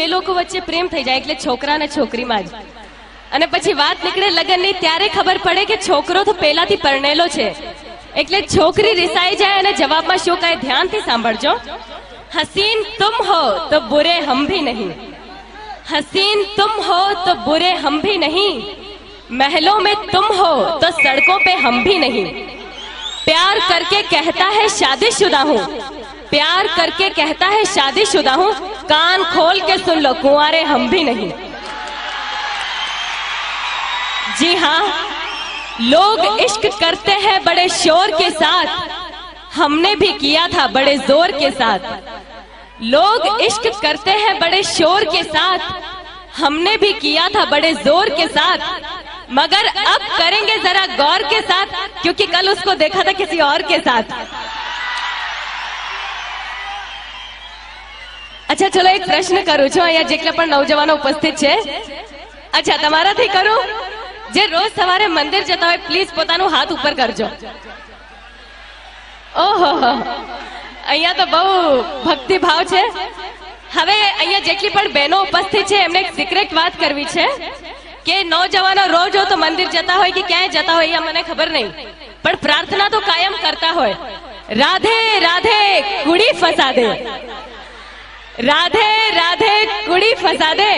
બે લોકો વચ્ચે પ્રેમ થઈ જાય એટલે છોકરા અને છોકરીમાં જ, અને પછી વાત નીકળે લગ્નની ત્યારે ખબર પડે કે છોકરો તો પહેલાથી પરણેલો છે, એટલે છોકરી રિસાઈ જાય અને જવાબમાં શું કહે ધ્યાનથી સાંભળજો. हसीन तुम हो तो बुरे हम भी नहीं, हसीन तुम हो तो बुरे हम भी नहीं, महलों में तुम हो तो सड़कों पे हम भी नहीं, प्यार करके कहता है शादीशुदा हूँ, प्यार करके कहता है शादीशुदा हूँ, कान खोल के सुन लो कुंवारे हम भी नहीं. जी हाँ, लोग इश्क करते हैं बड़े शोर के साथ, हमने भी किया था बड़े जोर के साथ. लोग इश्क करते हैं बड़े शोर के साथ, हमने भी किया था बड़े जोर के साथ, मगर अब करेंगे जरा गौर के साथ, क्योंकि कल उसको देखा था किसी और के साथ. अच्छा चलो एक प्रश्न करूं छो, अहींया जेटला पण नौजवानो उपस्थित छे. अच्छा तमाराथी करूं, जे रोज सवारे मंदिर जता होय प्लीज पोतानो हाथ ऊपर करजो. ओहो, અહીંયા તો બહુ ભક્તિ ભાવ છે. હવે અહીંયા જેટલી પણ બહેનો ઉપસ્થિત છે એમને એક સિક્રેટ વાત કરવી છે કે નौजवानो રોજ તો મંદિર જતા હોય કે ક્યાંય જતા હોય એ મને ખબર નહીં, પણ પ્રાર્થના તો કાયમ કરતા હોય. રાધે રાધે કુડી ફસા દે, રાધે રાધે કુડી ફસા દે,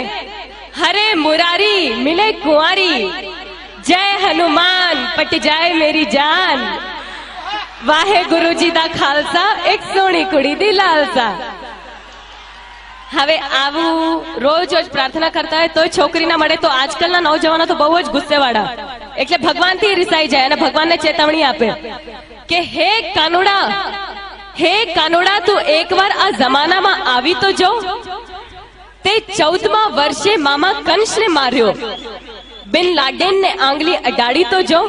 હરે મુરારી મિલે કુંવારી, જય હનુમાન પટ જાય મેરી જાન, વાહે ગુરુજી દા ખાલસા, એક સોની કુડી દી લાલસા. હવે આવું રોજ રોજ પ્રાર્થના કરતા હોય તો છોકરી ના મળે તો આજકાલના નौजवानो તો બહુ જ ગુસ્સેવાળા, એટલે ભગવાનથી રિસાઈ જાય અને ભગવાનને ચેતવણી આપે કે હે કાનુડા તું એકવાર આ જમાનામાં આવી તો જો, તે 14મા વર્ષે મામા કંસને માર્યો, બિન લાડેનને આંગળી અડાડી તો જો,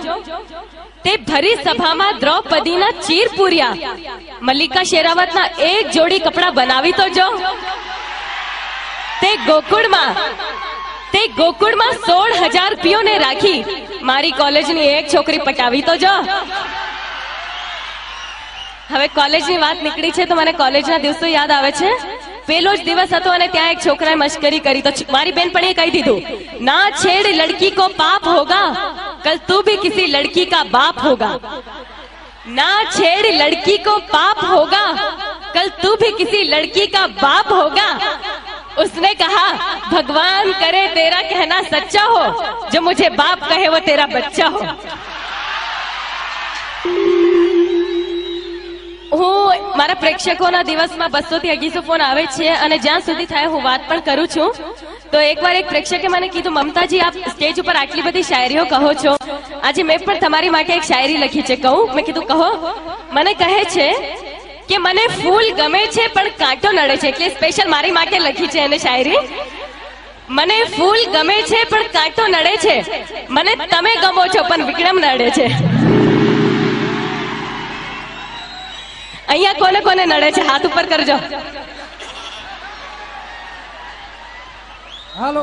તે ભરી સભામાં દ્રૌપદીના ચીર પૂર્યા, મલ્લિકા શેરાવતના એક જોડી કપડા બનાવી તો જો, તે ગોકુળમાં 16,000 પીઓને રાખી મારી કોલેજની એક છોકરી પટાવી તો જો. હવે કોલેજની વાત નીકળી છે તો મને કોલેજના દિવસો યાદ આવે છે. પેલો જ દિવસ હતો અને ત્યાં એક છોકરાએ મશ્કરી કરી તો મારી બેનપણીએ કહી દીધું, ના છેડ લડકી કો પાપ હોગા, कल तू भी किसी लड़की का बाप होगा, ना छेड़ लड़की को पाप होगा, कल तू भी किसी लड़की का बाप होगा. उसने कहा भगवान करे तेरा कहना सच्चा हो, जो मुझे बाप कहे वो तेरा बच्चा हो. હું મારા પ્રેક્ષકોના દિવસમાં 200 થી 250 ફોન આવે છે અને જ્યાં સુધી થાય હું વાત પણ કરું છું. તો એકવાર એક પ્રેક્ષકે મને કીધું, મમતાજી આપ સ્ટેજ ઉપર આટલી બધી શાયરીઓ કહો છો, આજે મેં પણ તમારી માટે એક શાયરી લખી છે, કહું? મેં કીધું કહો. મને કહે છે કે મને ફૂલ ગમે છે પણ કાંટો નડે છે, એટલે સ્પેશિયલ મારી માટે લખી છે એને શાયરી. મને ફૂલ ગમે છે પણ કાંટો નડે છે, મને તમે ગમો છો પણ વિક્રમ નડે છે. અહીંયા કોને કોને નડે છે હાથ ઉપર કરજો. હાલો.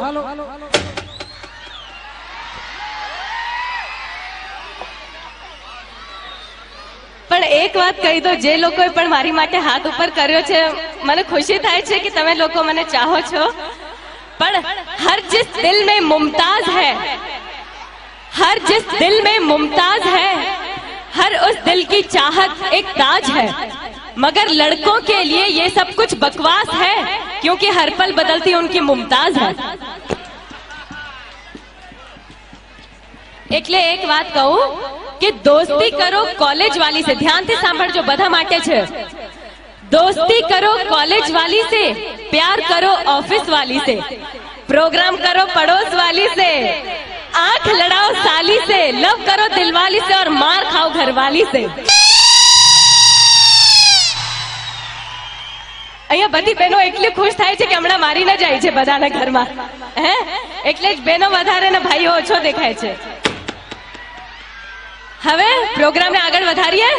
પણ એક વાત કહી દો, જે લોકોએ પણ મારી માટે હાથ ઉપર કર્યો છે મને ખુશી થાય છે કે તમે લોકો મને ચાહો છો, પણ હર जिस दिल में मुमताज है, हर जिस दिल में मुमताज है, हर उस दिल की चाहत एक ताज है, मगर लड़कों के लिए ये सब कुछ बकवास है, क्योंकि हर पल बदलती उनकी मुमताज है. એટલે એક વાત કહું કે દોસ્તી કરો કોલેજ વાલી से, ધ્યાનથી સાંભળજો બધા માટે છે. दोस्ती करो कॉलेज वाली से, प्यार करो ऑफिस वाली से, प्रोग्राम करो पड़ोस वाली से, आंख लड़ाओ साली से, लव करो दिलवाली से और मार खाओ घरवाली से. અહીંયા બધી બહેનો એટલી ખુશ થાય છે કે હમણાં મારી ન જાય છે બધાના ઘરમાં, હે એટલે જ બહેનો વધારે ને ભાઈઓ ઓછો દેખાય છે. હવે પ્રોગ્રામને આગળ વધારીએ.